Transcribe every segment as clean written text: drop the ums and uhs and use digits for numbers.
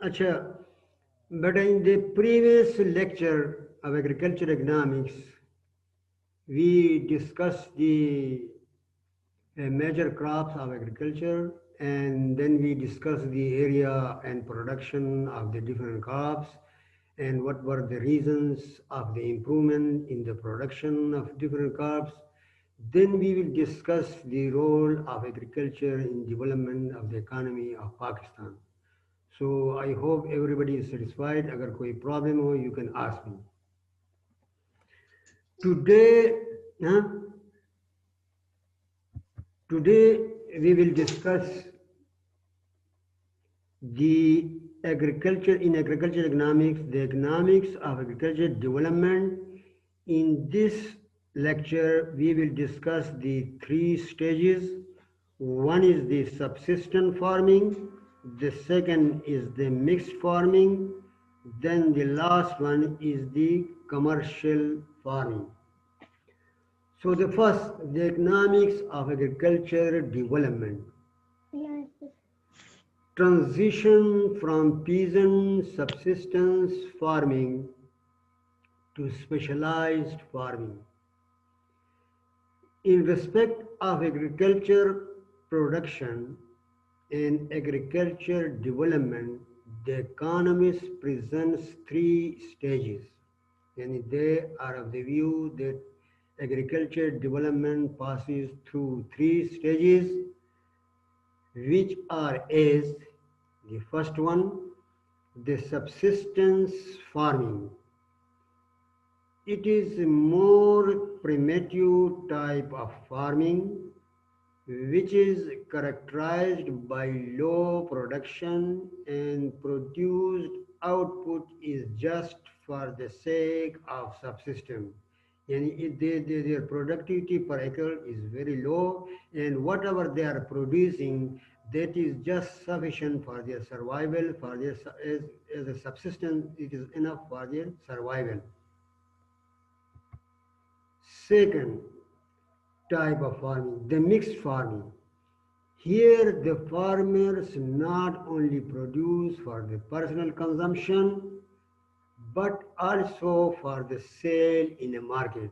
Acha, but in the previous lecture of agriculture economics, we discussed the major crops of agriculture, and then we discussed the area and production of the different crops and what were the reasons of the improvement in the production of different crops. Then we will discuss the role of agriculture in development of the economy of Pakistan. So I hope everybody is satisfied. Agar koi problem ho, you can ask me. Today, huh? Today we will discuss the agriculture economics, the economics of agriculture development. In this lecture, we will discuss the three stages. One is the subsistence farming, the second is the mixed farming, then the last one is the commercial farming. So the first, the economics of agriculture development. Transition from peasant subsistence farming to specialized farming. In respect of agriculture production and agriculture development, the economist presents three stages, and they are of the view that agriculture development passes through three stages, which are as the first one, the subsistence farming. It is a more primitive type of farming which is characterized by low production and produced output is just for the sake of subsistence. And their productivity per acre is very low, and whatever they are producing, that is just sufficient for their survival, for their as a subsistence, it is enough for their survival. Second type of farming, the mixed farming. Here the farmers not only produce for the personal consumption but also for the sale in a market.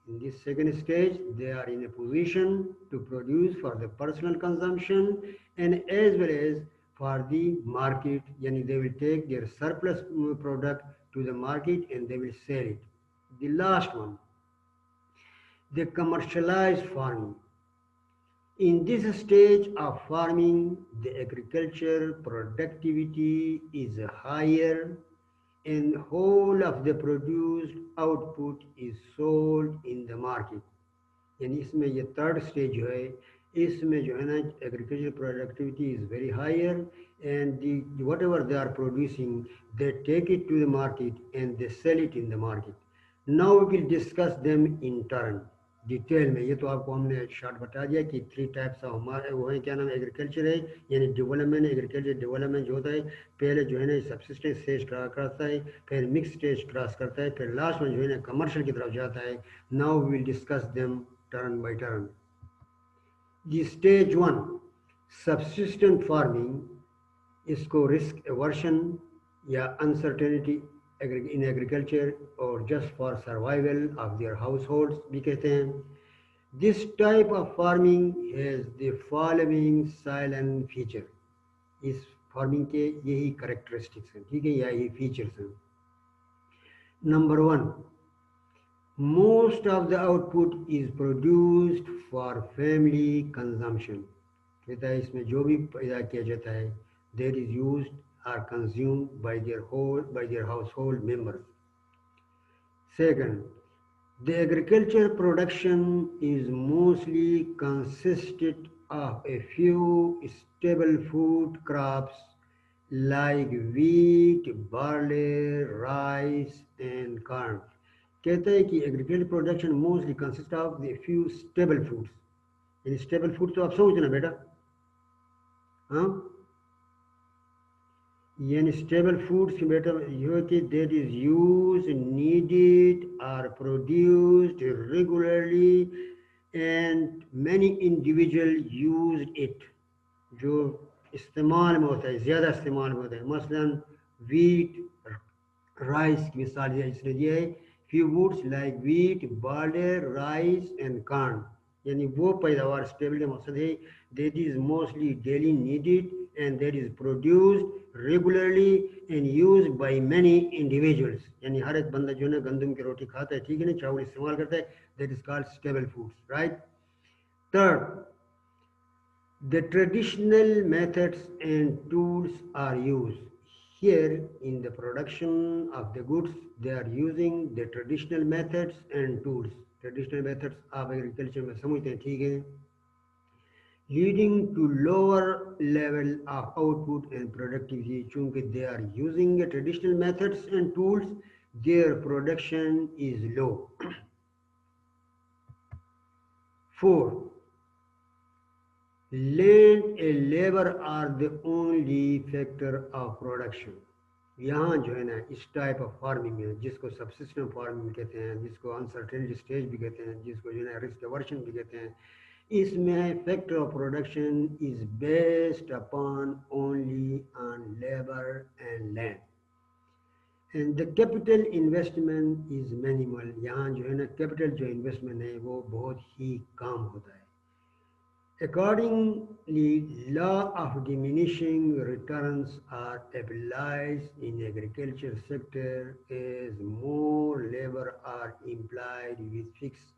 In this second stage, they are in a position to produce for the personal consumption and as well as for the market. Yani they will take their surplus product to the market and they will sell it. The last one, the commercialized farming. In this stage of farming, the agriculture productivity is higher and whole of the produced output is sold in the market. यानी इसमें ये third stage जो है इसमें जो है ना agricultural productivity is very higher and whatever they are producing they take it to the market and they sell it in the market. Now we will discuss them in turn. Detail में ये तो आपको हमने short बता दिया कि three types of हमारे वो हैं क्या नाम एग्रीकल्चर है यानी डेवलपमेंट एग्रीकल्चर डेवलपमेंट जो होता है पहले जो है ना सब्सिस्टेंस स्टेज क्रॉस करता है फिर मिक्स स्टेज क्रॉस करता है फिर लास्ट में जो है ना कमर्शियल की तरफ जाता है. Now we will discuss them turn by turn. The stage one subsistent farming इसको रिस्क एवर्शन या uncertainty in agriculture or just for survival of their households भी कहते हैं. This type of farming has the following silent feature. इस farming के यही characteristics हैं, ठीक है, या यही features हैं. Number one, most of the output is produced for family consumption. कहता है इसमें जो भी पैदा किया जाता है that is used are consumed by their household members. Second, the agriculture production is mostly consisted of a few staple food crops like wheat, barley, rice and corn. कहता है कि agriculture production mostly consists of a few staple foods. In staple foods तो आप समझते ना बेटा, हाँ? यानी स्टेबल फूड्स बेटा होती that is used, needed or produced regularly and many individuals use it. जो इस्तेमाल में होता है ज़्यादा इस्तेमाल में होता है मसलन wheat, राइस की मिसाल इसने दिया है, few foods like wheat, barley, rice and corn, यानी वो पैदावार स्टेबल का मकसद है that is mostly daily needed and that is produced regularly and used by many individuals, यानी हर एक बंदा जो है ना गंदम की रोटी खाता है, ठीक है ना, चावल इस्तेमाल करता है, that is called stable foods, right? Third, the traditional methods and tools are used. Here in the production of the goods, they are using the traditional methods and tools. Traditional methods of agriculture में समझते हैं, ठीक है, leading to lower level of output and productivity. चूंकि they are using the traditional methods and tools, their production is low. 4. Land and labor are the only factor of production. यहाँ जो है ना इस टाइप ऑफ फार्मिंग में, जिसको सबसिस्टेंट farming कहते हैं, जिसको अनसर्टेनिटी स्टेज भी कहते हैं, जिसको जो है ना रिस्क एवर्शन भी कहते हैं, इसमें factor of production is based upon only on labour and land and the capital investment is minimal. यहाँ जो है ना कैपिटल जो इन्वेस्टमेंट है वो बहुत ही कम होता है. Accordingly, law of diminishing returns are applied in agriculture sector as more labor are employed with fixed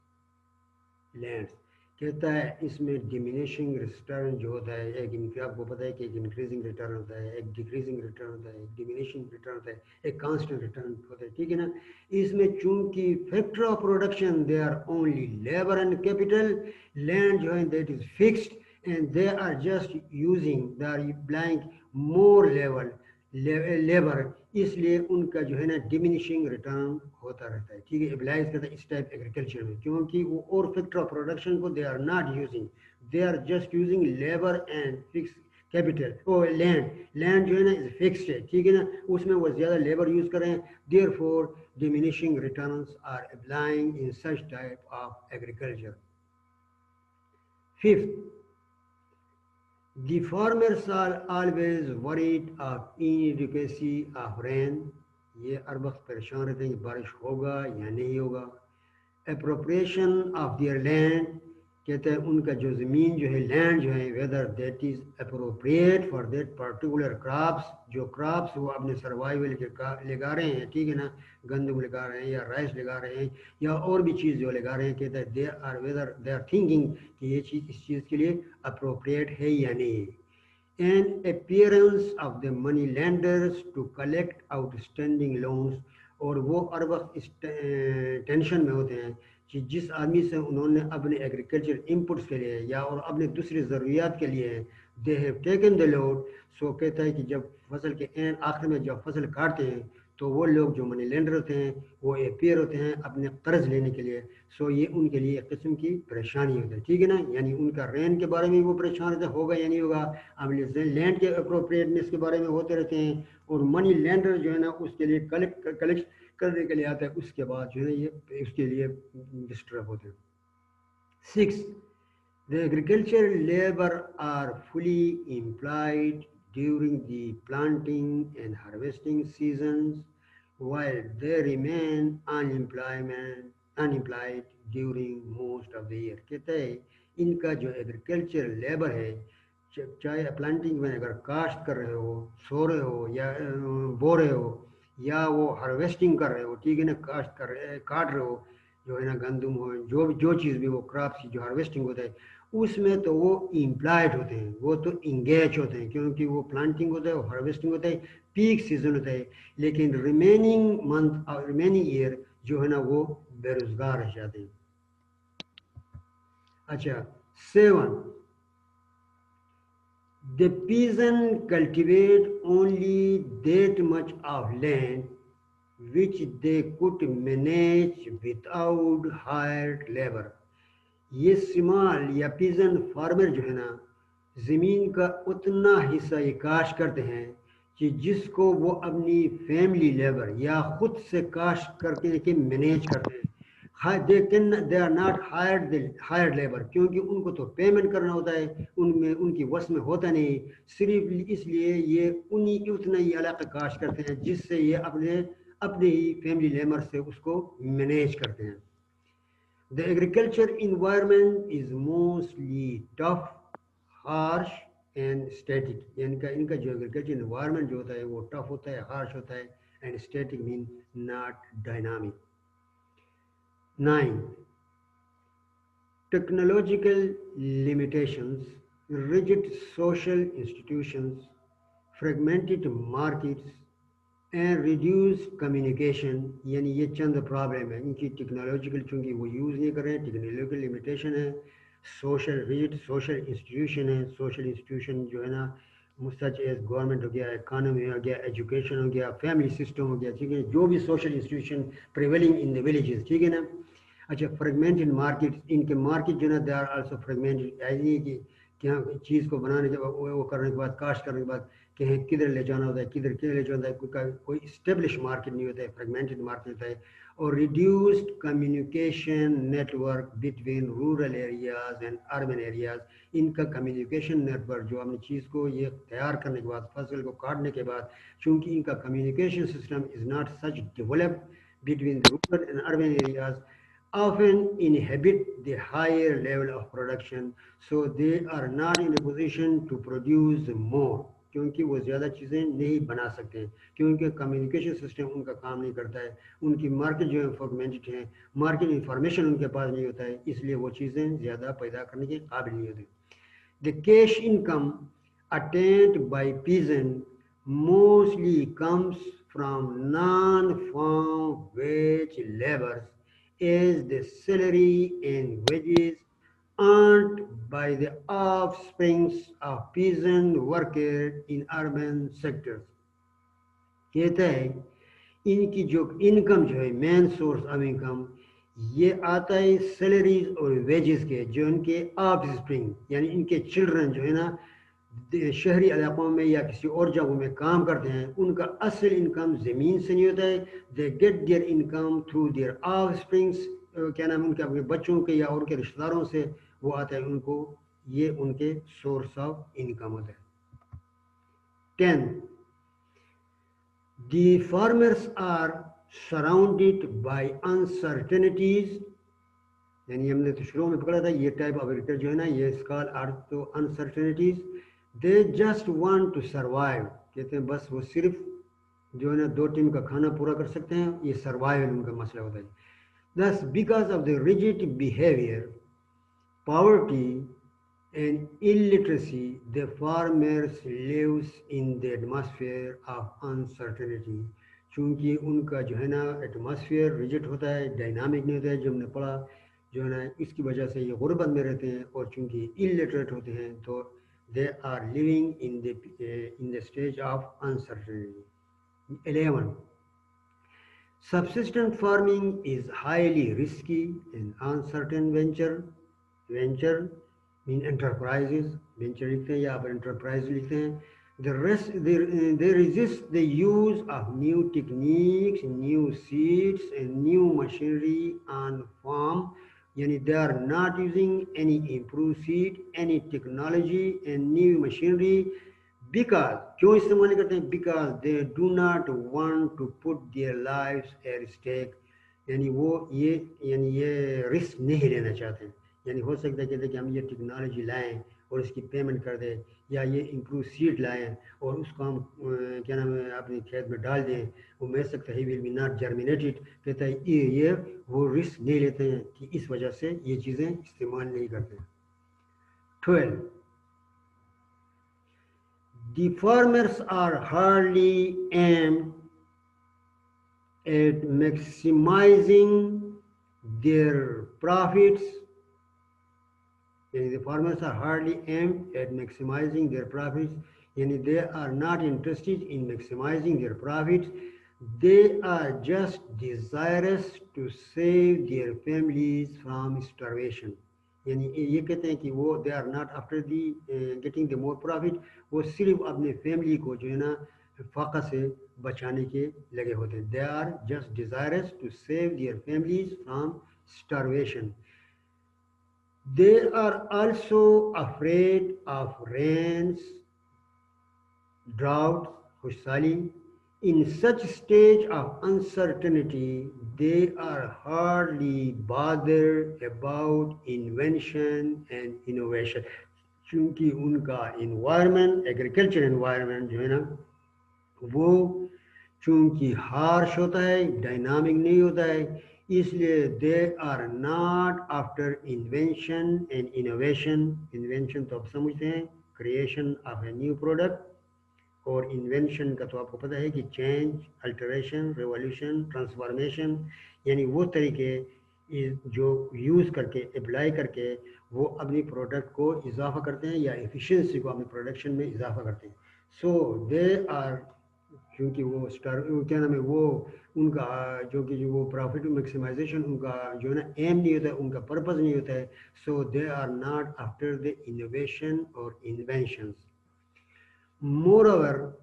lands. कहता है इसमें डिमिनिशिंग रिटर्न जो होता है, एक आपको पता है कि एक इंक्रीजिंग रिटर्न होता है, एक डिक्रीजिंग रिटर्न होता है, एक डिमिनिशिंग रिटर्न होता है, एक कांस्टेंट रिटर्न होता है, ठीक है ना. इसमें चूंकि factor of production they are only labour and capital, land जो है that is fixed and they are just using, they are applying more labour, इसलिए उनका जो है ना डिमिनिशिंग रिटर्न होता रहता है, ठीक है. एप्लाइज करता है इस टाइप एग्रीकल्चर में, क्योंकि वो और फैक्टर ऑफ प्रोडक्शन को they are not using, they are just using labour and fix capital. ओ लैंड जो है ना इज फिक्स्ड है, ठीक है ना, उसमें वो ज़्यादा लेबर यूज कर रहे हैं, therefore diminishing returns are applying in such type of agriculture. Fifth, the farmers are always worried of inadequacy of rain. ये हर वक्त परेशान रहते हैं कि बारिश होगा या नहीं होगा. Appropriation of their land, कहते हैं उनका जो ज़मीन जो है, लैंड जो है, whether that is appropriate for that particular crops, जो crops वो अपने सर्वाइवल के लगा रहे हैं, ठीक है ना, गंदम लगा रहे हैं या राइस लगा रहे हैं या और भी चीज़ जो लगा रहे हैं, कहते हैं दे आर थिंकिंग कि ये चीज़ इस चीज़ के लिए अप्रोप्रिएट है या नहीं. And appearance of the money lenders to collect outstanding loans, और वो हर वक्त इस टेंशन में होते हैं कि जिस आदमी से उन्होंने अपने एग्रीकल्चर इनपुट्स के लिए या और अपने दूसरी ज़रूरियात के लिए they have taken the loan, so कहता है कि जब फसल के एंड आखिर में जब फसल काटते हैं तो वो लोग जो मनी लेंडर होते हैं वो अपेयर होते हैं अपने कर्ज लेने के लिए. सो ये उनके लिए एक किस्म की परेशानी होती है, ठीक है ना, यानी उनका रेंट के बारे में वो परेशान रहते होगा या नहीं होगा, अब लैंड के अप्रोप्रिएटनेस के बारे में होते रहते हैं, और मनी लेंडर जो है ना उसके लिए कलेक्ट करने के लिए आता है, उसके बाद जो है ये उसके लिए डिस्टर्ब होते हैं. 6. The agriculture labor are fully employed during the planting and harvesting seasons, while they remain unemployed during most of the year. कहते हैं इनका जो एग्रीकल्चर लेबर है, चाहे प्लांटिंग में अगर काश्त कर रहे हो, सो रहे हो या बो रहे हो, या वो हार्वेस्टिंग कर रहे हो, ठीक है ना, काश्त कर रहे काट रहे हो, जो है ना गंदम हो, जो चीज़ भी वो क्रॉप्स की जो हार्वेस्टिंग होता है उसमें तो वो एम्प्लॉयड होते हैं, वो तो इंगेज होते हैं, क्योंकि वो प्लांटिंग होता है, वो हार्वेस्टिंग होता है, पीक सीजन होता है, लेकिन रिमेनिंग मंथ और रिमेनिंग ईयर जो है ना वो बेरोजगार रह जाते हैं. अच्छा. 7. The peasant cultivate only that much of land which they could manage without hired labor. ये स्मॉल या पीजन फार्मर जो है ना ज़मीन का उतना हिस्सा ये काश्त करते हैं कि जिसको वो अपनी फैमिली लेबर या खुद से काश्त करके के मैनेज करते हैं. They are not hired labour, क्योंकि उनको तो पेमेंट करना होता है, उनमें उनकी वश में होता नहीं, सिर्फ इसलिए ये उन्हीं उतना ही इलाका काश करते हैं जिससे ये अपने अपने ही फैमिली लेबर से उसको मैनेज करते हैं। The agriculture environment is mostly tough, harsh and static, यानी का इनका जो एग्रीकल्चर इन्वायरमेंट जो होता है वो टफ होता है, हार्श होता है, and static mean not dynamic. 9. Technological limitations, rigid social institutions, fragmented markets, and reduced communication, यानी ये चंद प्रॉब्लम है इनकी। टेक्नोलॉजिकल चूँकि वो यूज़ नहीं कर रहे हैं, टेक्नोलॉजिकल लिमिटेशन है, सोशल रिजिड सोशल इंस्टीट्यूशन है, सोशल इंस्टीट्यूशन जो है ना सच एज गवर्नमेंट हो गया, इकानमी हो गया, एजुकेशन हो गया, फैमिली सिस्टम हो गया, ठीक है, जो भी social institution prevailing in the villages, ठीक है ना। अच्छा, फ्रेगमेंटेड मार्केट, इनके मार्केट जो है ना दे आर आल्सो फ्रेगमेंटेड, ऐसी कि यहाँ चीज़ को बनाने के बाद वो करने के बाद कास्ट करने के बाद कहीं किधर ले जाना होता है, किधर ले जाना होता है, कोई स्टेब्लिश मार्केट नहीं होता है, फ्रेगमेंटेड मार्केट होता है। और reduced communication network between rural areas and urban areas, इनका कम्युनिकेशन नेटवर्क जो अपनी चीज़ को ये तैयार करने के बाद, फसल को काटने के बाद, चूँकि इनका communication system is not such developed between the rural and urban areas, often inhabit the higher level of production, so they are not in a position to produce more, क्योंकि वो ज़्यादा चीज़ें नहीं बना सकते हैं, क्योंकि कम्युनिकेशन सिस्टम उनका काम नहीं करता है, उनकी मार्केट जो है फ्रेगमेंटेड है, मार्केट इंफॉर्मेशन उनके पास नहीं होता है, इसलिए वो चीज़ें ज़्यादा पैदा करने के काबिल नहीं होती। The cash income attained by peasant mostly comes from non-farm wage laborers, as the salary and wages earned by the offsprings of peasant workers in urban sectors। कहता है इनकी जो इनकम जो है मेन सोर्स ऑफ इनकम ये आता है salaries और वेजेस के, जो इनके ऑफ स्प्रिंग यानी इनके चिल्ड्रन जो है ना शहरी इलाकों में या किसी और जगहों में काम करते हैं, उनका असल इनकम ज़मीन से नहीं होता है, they get there income through their of springs, क्या नाम है उनके अपने बच्चों के या और के रिश्तेदारों से वो आता है उनको, ये उनके सोर्स ऑफ इनकम होता है। 10. The farmers are surrounded by uncertainties, यानी हमने तो शुरू में पकड़ा था ये टाइप ऑफ एग्रीकल्चर जो है ना ये इसका अर्थ तो uncertainties, they just want to survive, कहते हैं बस वो सिर्फ जो है ना 2 टाइम का खाना पूरा कर सकते हैं, ये सर्वाइवल उनका मसला होता है। Thus, because of the rigid behavior, poverty and illiteracy, the farmers lives in the atmosphere of uncertainty, चूँकि उनका जो है ना एटमॉस्फेयर रिजिड होता है, डायनामिक नहीं होता है, जो हमने पढ़ा जो है ना, इसकी वजह से ये गुर्बत में रहते हैं, और चूँकि इलिटरेट होते हैं तो they are living in the stage of uncertainty. 11. Subsistence farming is highly risky and uncertain venture. Venture mean enterprises. Venture लिखते हैं या आप enterprise लिखते हैं। They resist the use of new techniques, new seeds, and new machinery on farm. यानी they are not using any improved seed, any technology, and new machinery. Because क्यों इस्तेमाल नहीं करते हैं? Because they do not want to put their lives at stake, यानी वो ये risk नहीं लेना चाहते हैं। यानी हो सकता है कहते हैं कि हम ये टेक्नोलॉजी लाएं और इसकी पेमेंट कर दें, या ये इम्प्रूव सीड लाएं और उसको हम क्या नाम है अपने खेत में डाल दें, वो मिल सकता है विल बी नॉट जर्मिनेटेड, कहता है ये वो रिस्क नहीं लेते हैं कि इस वजह से ये चीज़ें इस्तेमाल नहीं करते। 12. The farmers are hardly aimed at maximizing their profits. The farmers are hardly aimed at maximizing their profits. They are not interested in maximizing their profits. They are just desirous to save their families from starvation. ये कहते हैं कि वो they are not after the getting the more profit, वो सिर्फ अपने family को जो है ना फ़ाक़ा से बचाने के लगे होते हैं। They are just desirous to save their families from starvation. They are also afraid of rains, drought, खुशहाली. In such stage of uncertainty, they are hardly bothered about invention and innovation. क्योंकि उनका environment, agriculture environment जो है ना, वो चूंकि harsh होता है, डायनामिक नहीं होता है, इसलिए they are not after invention and innovation. Invention तो आप समझते हैं, creation of a new product, और इन्वेंशन का तो आपको पता है कि चेंज, अल्टरेशन, रेवोल्यूशन, ट्रांसफॉर्मेशन, यानी वो तरीके जो यूज़ करके, अप्लाई करके वो अपनी प्रोडक्ट को इजाफा करते हैं या एफिशिएंसी को अपने प्रोडक्शन में इजाफा करते हैं. सो दे आर, क्योंकि वो क्या नाम है, वो उनका जो वो प्रॉफिट मैक्सिमाइजेशन उनका जो है ना एम नहीं होता है, उनका पर्पस नहीं होता है. So they are not after the innovation और inventions. Moreover,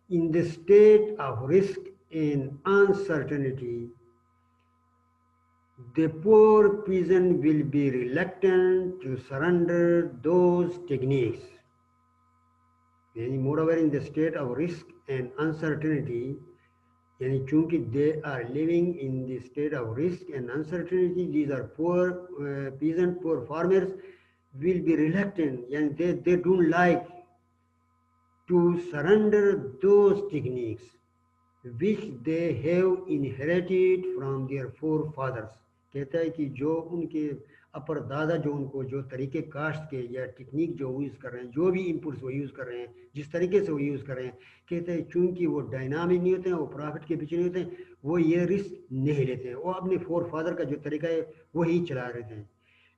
in the state of risk and uncertainty, the poor peasant will be reluctant to surrender those techniques. Moreover, in the state of risk and uncertainty, chunki they are living in the state of risk and uncertainty, these are poor peasant, poor farmers will be reluctant, and they don't like to surrender those techniques which they have inherited from their forefathers. कहता है कि जो उनके अपर दादा जो उनको जो तरीके काश्त के या टेक्निक जो यूज़ कर रहे हैं, जो भी इनपुट्स वो यूज़ कर रहे हैं, जिस तरीके से वो यूज़ कर रहे हैं, कहते हैं चूंकि वो डायनामिक नहीं होते हैं, वो प्रॉफिट के पीछे नहीं होते हैं, वो ये रिस्क नहीं लेते हैं, वो अपने फोर फादर का जो तरीका है वही चला रहते हैं.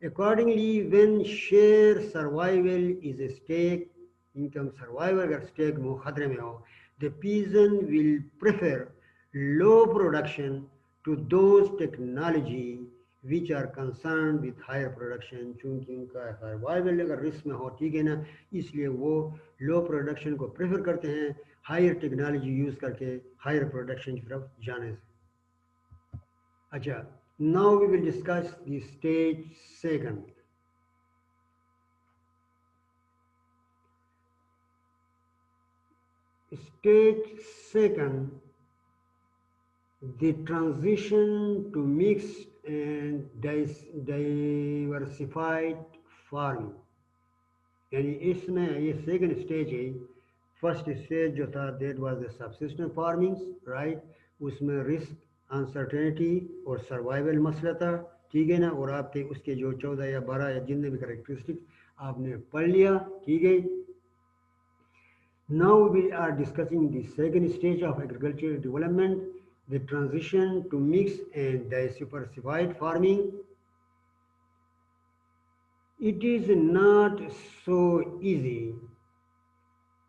Accordingly, when sheer survival is at stake, income survival अगर स्टेक में खतरे में हो, the peasant will prefer low production to those technology which are concerned with higher production. चूंकि उनका सर्वाइवल अगर रिस्क में हो, ठीक है ना, इसलिए वो लो प्रोडक्शन को प्रेफर करते हैं हायर टेक्नोलॉजी यूज़ करके हायर प्रोडक्शन की तरफ जाने से. अच्छा, now we will discuss the stage second. Stage second, the transition to mixed and diversified farming. यानी इसमें ये सेकंड स्टेज है. फर्स्ट स्टेज जो था that was the subsistence farming, right, उसमें रिस्क, अनसर्टेनिटी और सर्वाइवल मसला था, ठीक है ना, और आपके उसके जो 14 या 12 या जितने भी करेक्टरिस्टिक्स आपने पढ़ लिया, ठीक है. Now we are discussing the second stage of agricultural development, the transition to mixed and diversified farming. It is not so easy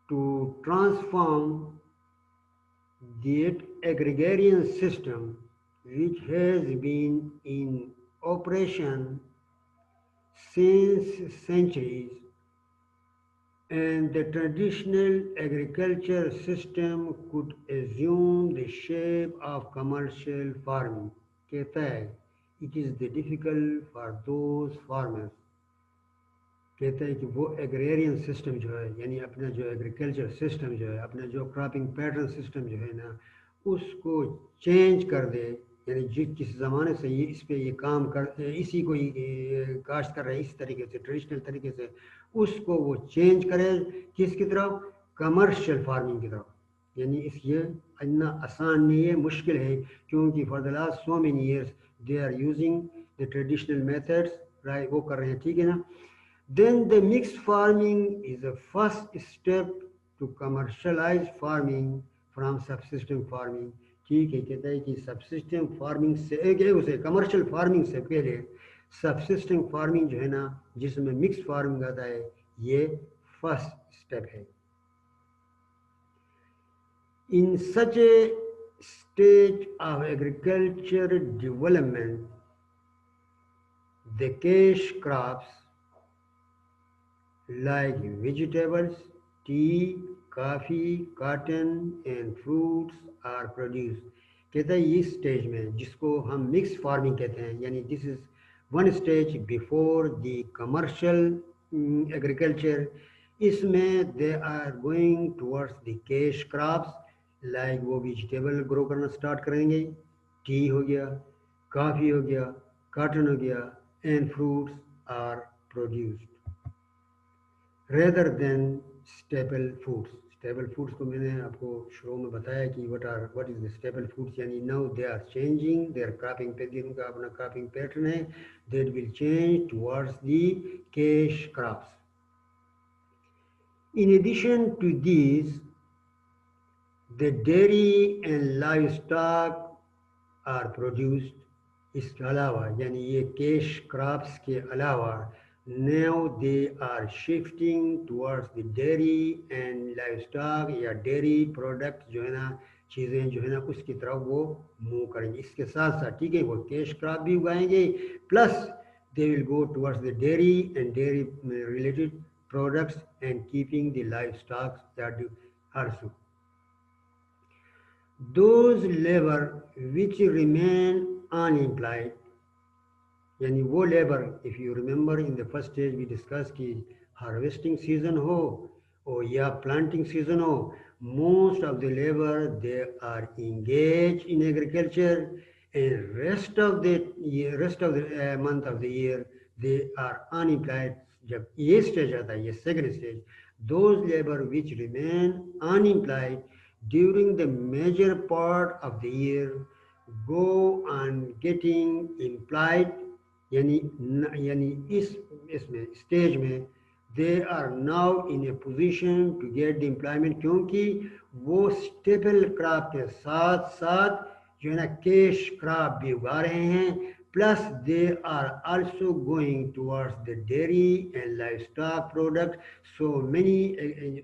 to transform the agrarian system which has been in operation since centuries, and the traditional agriculture system could assume the shape of commercial farming. कहता है, it is difficult for those farmers. कहता है कि वो agrarian system जो है, यानी अपना जो एग्रीकल्चर सिस्टम जो है, अपना जो क्रॉपिंग पैटर्न सिस्टम जो है ना, उसको चेंज कर दे. यानी जिस ज़माने से ये इस पे ये काम कर, इसी को काश्त कर रहे हैं इस तरीके से, ट्रेडिशनल तरीके से, उसको वो चेंज करे किसकी तरफ, कमर्शियल फार्मिंग की तरफ. यानी इस ये इतना आसान नहीं है, मुश्किल है, क्योंकि for the last so many years they are using the traditional methods, right, वो कर रहे हैं, ठीक है ना. Then the mixed farming is the first step to commercialize farming from subsistence farming. ठीक है, कहता है कि सबसिस्टेंट फार्मिंग से उसे कमर्शियल फार्मिंग से पहले सबसिस्टेंट फार्मिंग जो है ना, जिसमें मिक्स फार्मिंग आता है, ये फर्स्ट स्टेप है. In such a stage of agriculture development, the cash crops like vegetables, tea, coffee, cotton and fruits are produced. कहता है इस स्टेज में जिसको हम मिक्स फार्मिंग कहते हैं, यानी this is one stage before the commercial agriculture. इसमें they are going towards the cash crops, like वो vegetable grow करना start करेंगे, टी हो गया, कॉफ़ी हो गया, cotton हो गया, and fruits are produced rather than staple foods. Staple foods को मैंने आपको शुरू में बताया कि what is the staple foods, यानी now they are changing their cropping pattern, उनका अपना cropping pattern है, that will change towards the cash crops. In addition to these, the dairy and livestock are produced. इसके अलावा यानी ये cash crops के अलावा now they are shifting towards the dairy and livestock या dairy products जो है ना, चीज़ें जो है ना, उसकी तरफ वो मूव करेंगे. इसके साथ साथ ठीक है वो कैश क्रॉप भी उगाएंगे, plus they will go towards the dairy and dairy related products and keeping the livestock that also. Those labor which remain unemployed, यानी वो labour, if you remember in the first stage we discuss कि harvesting season हो और या planting season हो, most of the labour they are engage in agriculture and rest of the month of the year they are unemployed. जब ये stage आता है, ये second stage, those labour which remain unemployed during the major part of the year go on getting employed, यानी इसमें stage में they are now in a position to get the employment, क्योंकि वो स्टेबल क्रॉप के साथ साथ जो है ना कैश क्रॉप भी उगा रहे हैं, plus they are also going towards the dairy and livestock product. So many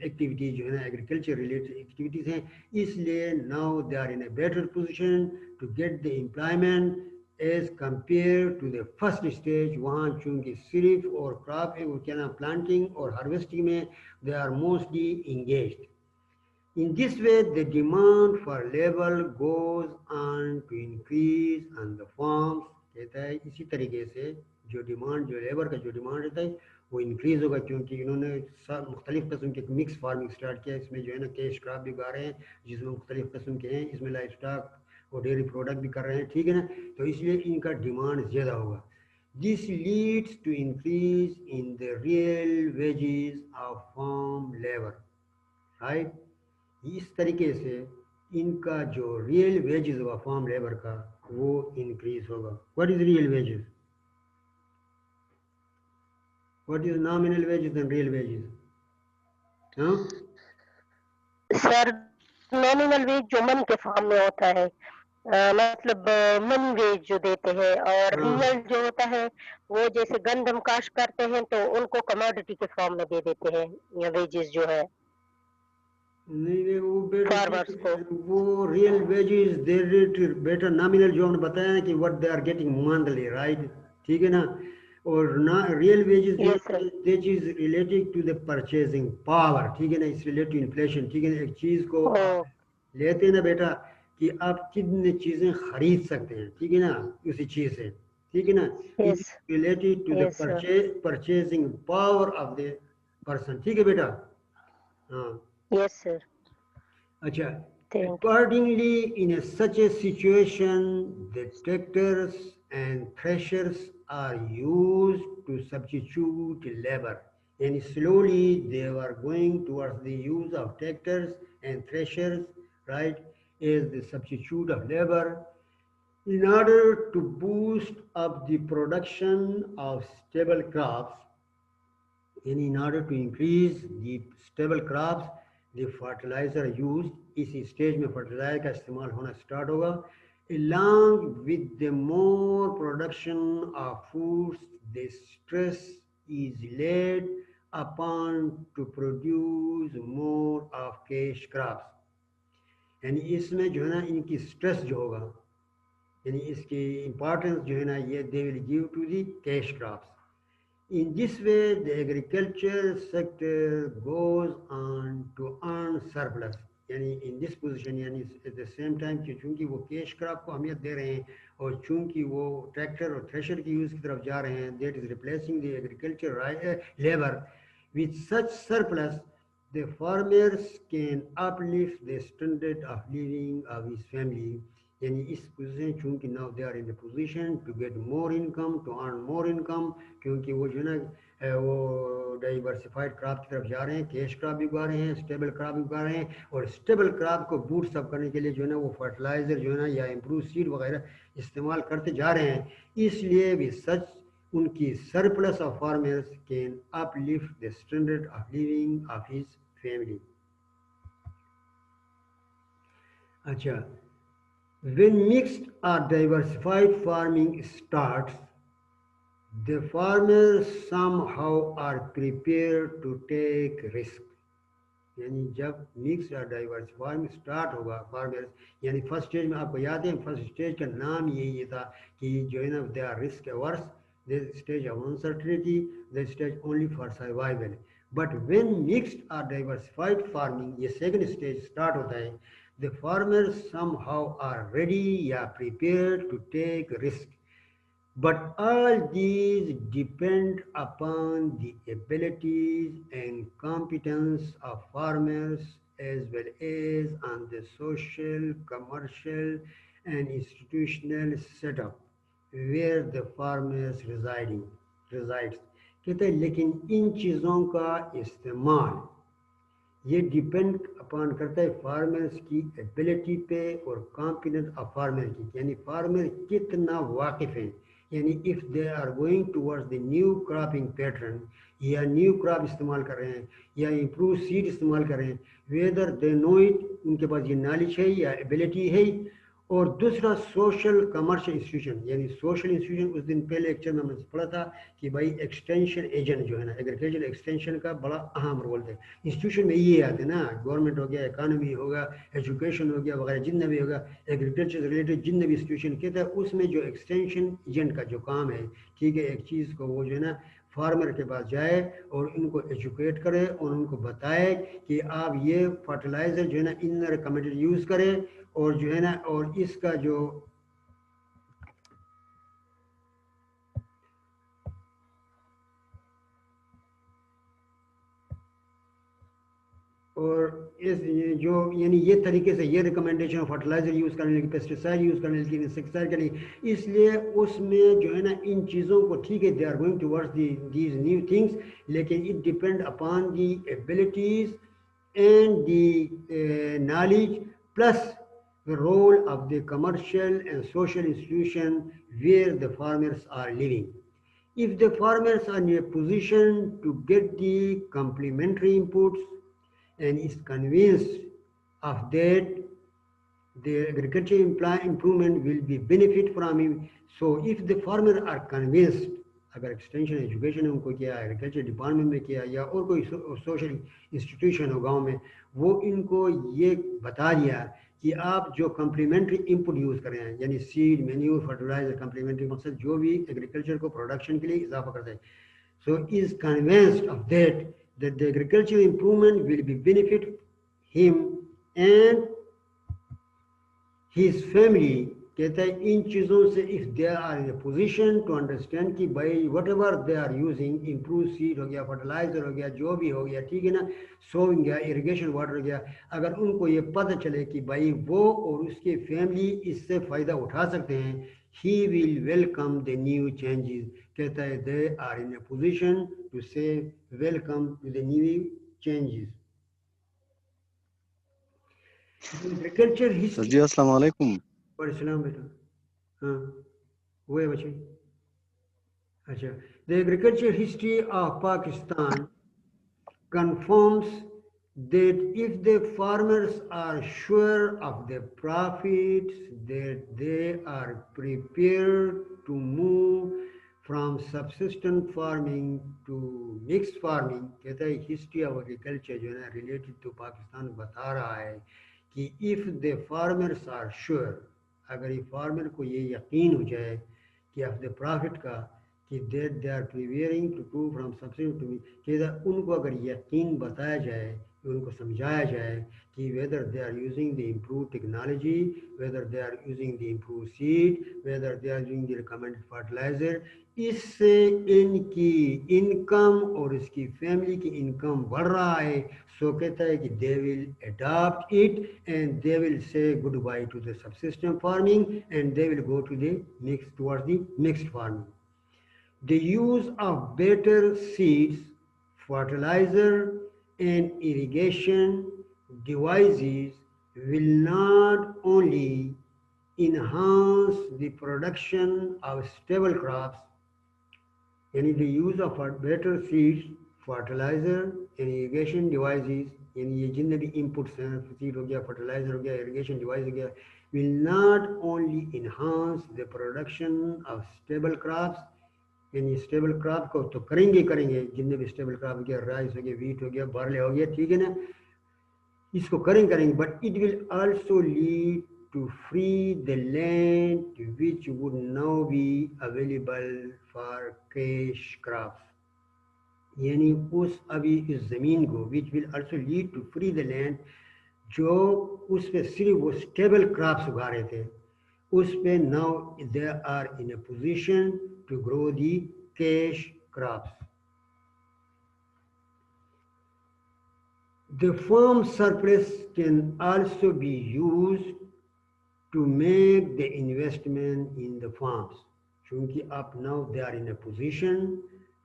activities जो है ना एग्रीकल्चर रिलेटेड एक्टिविटीज़ हैं, इसलिए now they are in a better position to get the employment as compare to the first stage. वहाँ चूँकि सिर्फ और crop क्या ना प्लांटिंग और हार्वेस्टिंग में they are mostly engaged. In this way, the demand for labor goes on to increase on the farms. कहता है इसी तरीके से जो डिमांड, जो लेबर का जो डिमांड रहता है वो इंक्रीज होगा, क्योंकि इन्होंने मुख्तलिफ किस्म के मिक्स फार्मिंग स्टार्ट किया. इसमें जो है ना कैश क्रॉप भी उगा रहे हैं जिसमें मुख्तलिफ किस्म के हैं, इसमें लाइफ स्टॉक और डेयरी प्रोडक्ट भी कर रहे हैं, ठीक है ना, तो इसलिए इनका डिमांड ज़्यादा होगा. This leads to increase in the real wages of farm labour, right. इस तरीके से इनका जो रियल वेजेस होगा फार्म लेबर का वो इंक्रीज होगा. What is real wages? What is nominal wages and real wages? हाँ सर, नॉमिनल वेज जो मनी के फॉर्म में होता है, मतलब मनी वेज जो देते हैं, और रियल जो होता है वो जैसे गंदम काश करते हैं तो उनको कमोडिटी के फॉर्म में दे देते हैं या वेजेस जो है नहीं, वो बेटा फार्मर्स को. वो रियल वेजेस दे रहे बेटा, नॉमिनल जो हमने बताया ना कि what they are getting monthly, right, ठीक है ना. और ना रियल वेजेस जो this is related to the purchasing power, ठीक है ना, इट्स रिलेटेड टू इन्फ्लेशन, ठीक है ना. एक चीज को लेते हैं ना बेटा कि आप कितनी चीजें खरीद सकते हैं, ठीक है ना, उसी चीज से, ठीक है ना, related to the purchasing power of the person, ठीक है बेटा. हाँ यस सर. अच्छा, accordingly in such a situation the tractors and threshers are used to substitute labor, and slowly they were going towards the use of tractors and threshers, right, as the substitute of labor in order to boost up the production of stable crops. And in order to increase the stable crops, the fertilizer used, इसी stage में fertiliser का इस्तेमाल होना start होगा. along with the more production of foods, the stress is laid upon to produce more of cash crops. यानी इसमें जो है ना इनकी स्ट्रेस जो होगा, यानी इसकी इम्पोर्टेंस जो है ना, ये they will give to the cash crops. In this way, the agriculture sector goes on to earn surplus. यानी इन दिस पोजीशन, यानी एट द सेम टाइम कि चूंकि वो कैश क्रॉप को अहमियत दे रहे हैं और चूंकि वो ट्रैक्टर और थ्रेशर की यूज़ की तरफ जा रहे हैं, that is replacing the agriculture labour with such surplus, the farmers can uplift the standard of living of his family. यानी इस पोजीशन चूंकि now they are in the position to get more income, to earn more income, क्योंकि वो जो है ना वो diversified crop की तरफ जा रहे हैं, कैश क्रॉप भी उगा रहे हैं, स्टेबल क्रॉप भी उगा रहे हैं, और स्टेबल क्रॉप को बूस्ट अप करने के लिए जो है ना वो फर्टिलाइजर जो है ना या इम्प्रूव सीड वगैरह इस्तेमाल करते जा रहे हैं। इसलिए भी सच उनकी surplus of farmers can uplift the standard of living of his family. अच्छा, when mixed or diversified farming starts, the farmers somehow are prepared to take risk। यानी जब मिक्स या डाइवर्सिफाइंग स्टार्ट होगा फार्मर्स, यानी फर्स्ट स्टेज में आपको याद है फर्स्ट स्टेज का नाम यही था कि जो है ना they are risk averse, the stage of uncertainty, the stage only for survival. But when mixed और डाइवर्सिफाइड फार्मिंग, ये सेकंड स्टेज स्टार्ट होता है, the farmers somehow are ready या prepared to take risk. But all these depend upon the abilities and competence of farmers as well as on the social, commercial and institutional setup where the farmers resides। कहते हैं लेकिन इन चीज़ों का इस्तेमाल ये depend upon करता है farmers की एबिलिटी पे और कॉम्पिटेंस ऑफ फार्मर की, यानी फार्मर कितना वाकिफ़ है। यानी if they are going towards the new cropping pattern या न्यू क्रॉप इस्तेमाल कर रहे हैं या इम्प्रूव सीड इस्तेमाल कर रहे हैं, वेदर दे नो इट, उनके पास ये नॉलेज है या एबिलिटी है। और दूसरा सोशल कमर्शियल इंस्टीट्यूशन, यानी सोशल इंस्टीट्यूशन उस दिन पहले लेक्चर में हमने पढ़ा था कि भाई एक्सटेंशन एजेंट जो है ना एग्रीकल्चर एक्सटेंशन का बड़ा अहम रोल है। इंस्टीट्यूशन में ये आते हैं ना, गवर्नमेंट हो गया, इकानमी होगा, एजुकेशन हो गया वगैरह, जितने भी होगा एग्रीकल्चर से रिलेटेड जितने भी इंस्टीट्यूशन कहते हैं उसमें जो एक्सटेंशन एजेंट का जो काम है, ठीक है, एक चीज़ को वो जो है ना फार्मर के पास जाए और इनको एजुकेट करे और उनको बताए कि आप ये फर्टिलाइज़र जो है ना इन रिकमेंडेड यूज़ करें, और जो है ना और इसका जो और इस जो यानी ये तरीके से ये रिकमेंडेशन फर्टिलाइजर यूज़ करने लगी, पेस्टिसाइड यूज़ करने लगी, इंसेक्टिसाइड करने लगी, इसलिए उसमें जो है ना इन चीज़ों को ठीक है they are going towards these new things, लेकिन it depend upon the abilities and the knowledge plus the role of the commercial and social institution where the farmers are living. If the farmers are in a position to get the complementary inputs and is convinced of that, the agriculture improvement will be benefit from him. So if the farmers are convinced, अगर extension education उनको किया, agriculture department में किया या और कोई social institution हो गांव में, वो इनको ये बता दिया कि आप जो कम्प्लीमेंट्री इनपुट यूज़ कर रहे हैं, यानी सीड, मैन्यूर, फर्टिलाइजर, कम्प्लीमेंट्री मकसद जो भी एग्रीकल्चर को प्रोडक्शन के लिए इजाफा करता है, so is convinced of that the agriculture improvement will be benefit him and his family. कहता है इन चीज़ों से if they are in a position to understand कि भाई whatever they are using, improve seed हो गया, फर्टिलाइजर हो गया, जो भी हो गया, ठीक है ना, सोइंग गया, इरिगेशन वाटर हो गया, अगर उनको ये पता चले कि भाई वो और उसकी फैमिली इससे फ़ायदा उठा सकते हैं, he will welcome the new changes. कहता है they are in a position to say welcome to the new changes. Agriculture history. जी अस्सलाम वालेकुम। सलाम बेटा। हाँ वो है बच्चे। अच्छा, the agriculture history of Pakistan confirms that if the farmers are sure of the profits, that they are prepared to move from subsistence farming to mixed farming। कहता है हिस्ट्री ऑफ एग्रीकल्चर जो है ना रिलेटेड टू पाकिस्तान बता रहा है कि if the farmers are sure, अगर ये फार्मर को ये यकीन हो जाए कि ऑफ द प्रॉफिट का, कि they are preparing to move from subsidy to, कि उनको अगर यकीन बताया जाए उनको समझाया जाए कि whether they are using the improved technology, whether they are using the improved seed, whether they are using the recommended fertilizer, इससे इनकी इनकम और इसकी फैमिली की इनकम बढ़ रहा है. सो कहता है कि they will adopt it and they will say goodbye to the subsistence farming and they will go to the towards the mixed farming. The use of better seeds, fertilizer, and irrigation devices will not only enhance the production of stable crops, यानी the use of better seeds, fertilizer, and irrigation devices, यानी ये जितने भी inputs हैं, seed हो गया, fertilizer हो गया, irrigation device हो गया, will not only enhance the production of stable crops, यानी स्टेबल क्रॉप को तो करेंगे जितने भी स्टेबल क्रॉप हो गया, राइस हो गया, वीट हो गया, बार्ले हो गया, ठीक है ना, इसको करेंगे, but it will also lead to free the land which would now be available for cash crops, यानी उस अभी इस ज़मीन को which will also lead to free the land, जो उस पे सिर्फ वो स्टेबल क्रॉप्स उगा रहे थे, उस पे now they are in a position to grow the cash crops. The farm surplus can also be used to make the investment in the farms. Chunki up now they are in a position,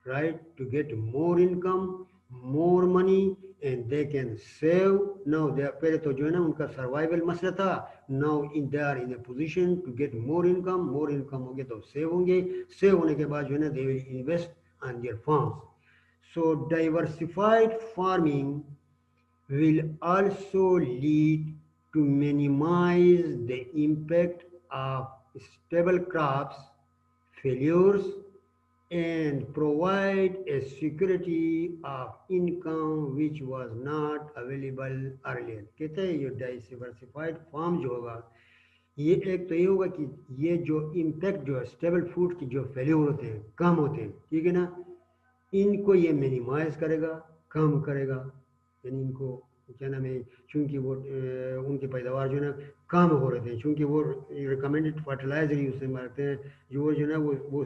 right, to get more income, more money, and they can save. Now they are पहले तो जो है ना उनका survival मसला था. Now they are in a position to get more income हो गया तो save होंगे. Save होने के बाद जो है ना they will invest on their farms. So diversified farming will also lead to minimize the impact of stable crops failures and provide a security of income which was not available earlier. कहते हैं ये diversified farm जो होगा, ये एक तो ये होगा कि ये जो impact जो है स्टेबल फूड की जो फेल्यूर होते हैं कम होते हैं, ठीक है ना, इनको ये मिनिमाइज करेगा, कम करेगा, यानी इनको क्या नाम है, चूँकि वो उनकी पैदावार जो है ना कम हो रहे थे, चूँकि वो रिकमेंडेड फर्टिलाइजर यूज से मारते हैं, जो जो है ना वो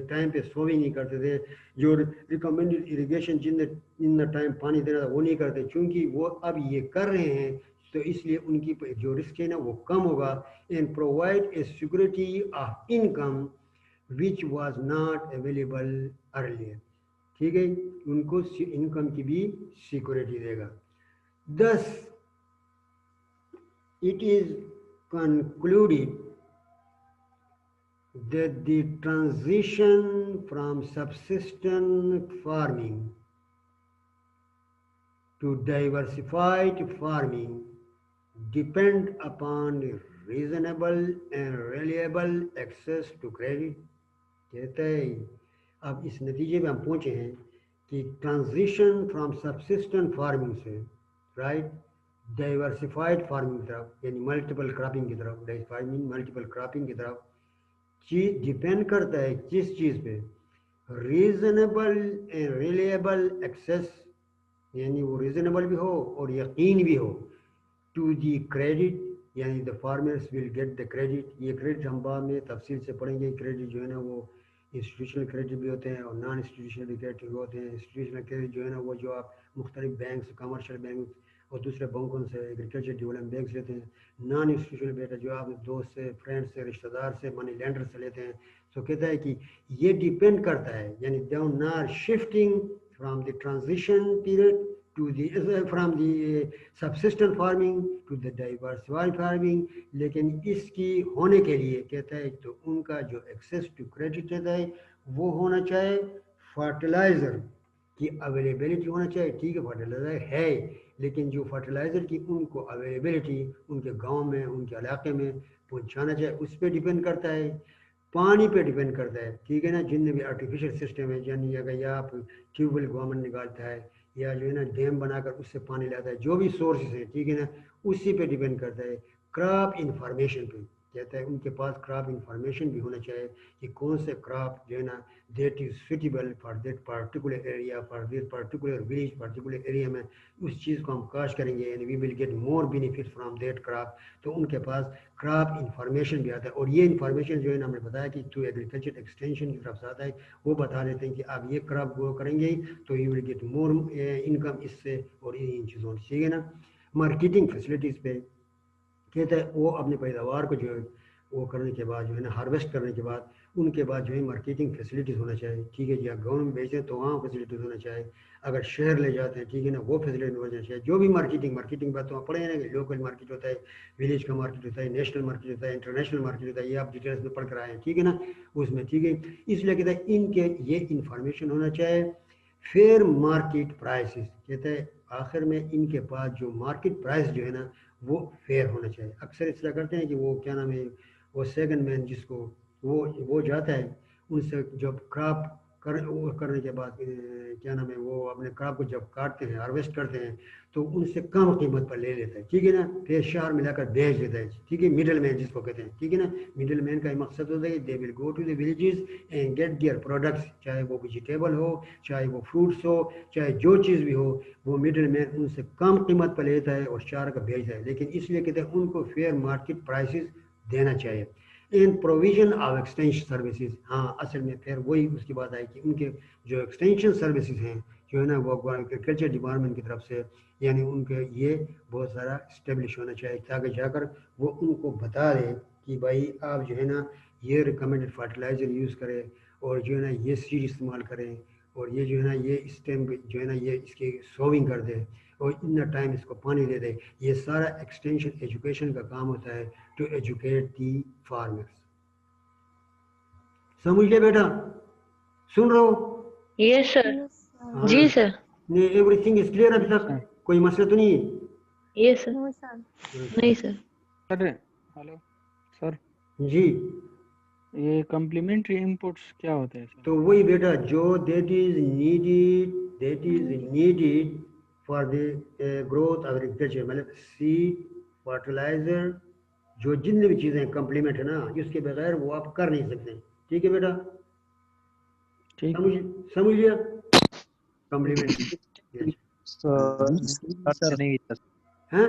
टाइम पे सो भी नहीं करते थे, जो रिकमेंडेड इरिगेशन जितना टाइम पानी देना था वो नहीं करते, चूँकि वो अब ये कर रहे हैं तो इसलिए उनकी जो रिस्क है ना वो कम होगा. And provide a security of income which was not available earlier, ठीक है, उनको इनकम की भी सिक्योरिटी देगा. Thus, it is concluded that the transition from subsistence farming to diversified farming depend upon reasonable and reliable access to credit. कहते हैं अब इस नतीजे पे हम पहुँचे हैं कि ट्रांजिशन फ्रॉम सब्सिस्टेंट फार्मिंग से राइट डाइवर्सिफाइड फार्मिंग की तरफ, यानी मल्टीपल क्रॉपिंग की तरफ, फार्मिंग मल्टीपल क्रॉपिंग की तरफ चीज डिपेंड करता है किस चीज़ पे, रीजनेबल एंड रिलायबल एक्सेस, यानी वो रीजनेबल भी हो और यकीन भी हो, टू दी क्रेडिट, यानी the farmers will get the credit. ये क्रेडिट हम बाद में तफसील से पढ़ेंगे. क्रेडिट जो है ना वो इंस्टीट्यूशनल क्रेडिट भी होते हैं और नॉन इंस्टीट्यूशनल भी क्रेडिट होते हैं. इंस्टीट्यूशनल क्रेडिट जो है ना वो जो आप मुख्तलिफ बैंक से, कमर्शियल बैंक और दूसरे बैंकों से, एग्रीकल्चर डेवलपमेंट बैंक से लेते हैं. नॉन इंस्टीट्यूशनल बेटा जो आप दोस्त से, फ्रेंड से, रिश्तेदार से, मनी लेंडर से लेते हैं. तो कहता है कि ये डिपेंड करता है, यानी they are not shifting from the transition period to the from the subsistence farming to the diversified farming. लेकिन इसकी होने के लिए कहता है तो उनका जो एक्सेस टू क्रेडिट रहता है वो होना चाहिए, फर्टिलाइज़र की अवेलेबिलिटी होना चाहिए. ठीक है, फर्टिलाइज़र है, लेकिन जो फर्टिलाइज़र की उनको अवेलेबिलिटी उनके गांव में, उनके इलाके में पहुंचाना चाहिए, उस पर डिपेंड करता है. पानी पे डिपेंड करता है, ठीक है ना, जितने भी आर्टिफिशियल सिस्टम है, यानी अगर आप ट्यूबवेल गवर्नमेंट निकालता है या जो है ना डैम बनाकर उससे पानी लाता है, जो भी सोर्सेज है, ठीक है ना, उसी पे डिपेंड करता है. क्रॉप इंफॉर्मेशन पे कहता है उनके पास क्रॉप इंफॉर्मेशन भी होना चाहिए कि कौन से क्रॉप जो है ना that is suitable for that particular area, for that particular village, particular area में उस चीज़ को हम काश्त करेंगे and we will get more benefit from that crop. तो उनके पास क्रॉप इंफॉर्मेशन भी आता है और ये इंफॉर्मेशन जो है ना हमने बताया कि थ्रू एग्रीकल्चर एक्सटेंशन की तरफ से आता है, वो बता देते हैं कि आप ये क्रॉप ग्रो करेंगे तो you will get more income इससे और इन चीज़ों से, ठीक है ना। मार्केटिंग फैसिलिटीज़ पे कहता है वो अपनी पैदावार को जो है वो करने के बाद जो है ना हार्वेस्ट करने के बाद उनके बाद जो है मार्केटिंग फैसिलिटीज़ होना चाहिए, ठीक है जी। आप गाँव में बेचते हैं तो वहाँ फैसिलिटीज़ होना चाहिए, अगर शहर ले जाते हैं ठीक है ना वो फैसिलिटी होना चाहिए। जो भी मार्केटिंग बात तो आप पढ़े हैं ना कि लोकल मार्केट होता है, विलेज का मार्केट होता है, नेशनल मार्केट होता है, इंटरनेशनल मार्केट होता है, ये आप डिटेल्स में पढ़ कर आए हैं, ठीक है ना उसमें, ठीक है। इसलिए कहता है इनके ये इंफॉर्मेशन होना चाहिए। फेयर मार्केट प्राइसेस कहते हैं आखिर में इनके पास जो मार्केट प्राइस जो है ना वो फेयर होना चाहिए। अक्सर इस तरह करते हैं कि वो क्या नाम है वो सेकंड मैन जिसको वो जाता है उनसे जब क्रॉप वो करने के बाद क्या नाम है वो अपने क्रॉप को जब काटते हैं हार्वेस्ट करते हैं तो उनसे कम कीमत पर ले लेता है, ठीक है ना, फिर शहर में लाकर बेच देता है, ठीक है। मिडिल मैन जिसको कहते हैं, ठीक है ना। मिडिल मैन का मकसद होता है they will go to the villages and get their products, चाहे वो वेजिटेबल हो, चाहे वो फ्रूट्स हो, चाहे जो चीज़ भी हो, वो मिडिल मैन उनसे कम कीमत पर लेता है और शहर का बेचता है। लेकिन इसलिए कहते हैं उनको फेयर मार्केट प्राइसेस देना चाहिए। इन प्रोविजन ऑफ एक्सटेंशन सर्विसेज, हाँ असल में फिर वही उसकी बात आई कि उनके जो एक्सटेंशन सर्विसेज हैं जो है ना वो एग्रीकल्चर डिपार्टमेंट की तरफ से यानी उनके ये बहुत सारा इस्टेब्लिश होना चाहिए ताकि जाकर वो उनको बता दें कि भाई आप जो है ना ये रिकमेंडेड फर्टिलाइज़र यूज़ करें और जो है ना ये सीड इस्तेमाल करें और ये जो है ना ये स्टेम जो है ना ये इसकी सोविंग कर दे और इतना टाइम इसको पानी दे दे। ये सारा एक्सटेंशन एजुकेशन का काम होता है टू एजुकेट दी फार्मर्स। समझ लिया बेटा, सुन रहे हो? Yes sir. हाँ जी सर। नहीं एवरीथिंग इज क्लियर अभी तक, कोई मसला तो नहीं है? Yes sir. नहीं सर। सर हेलो सर, जी ये कम्प्लीमेंट्री इनपुट्स क्या होते हैं सर? तो वही बेटा जो that is needed for the growth of agriculture, मतलब सीड फर्टिलाइजर जो जितनी भी चीज़ें कम्प्लीमेंट है ना इसके बगैर वो आप कर नहीं सकते, ठीक है बेटा। ठीक समझ लिया कम्प्लीमेंट सर नहीं सर। हैं?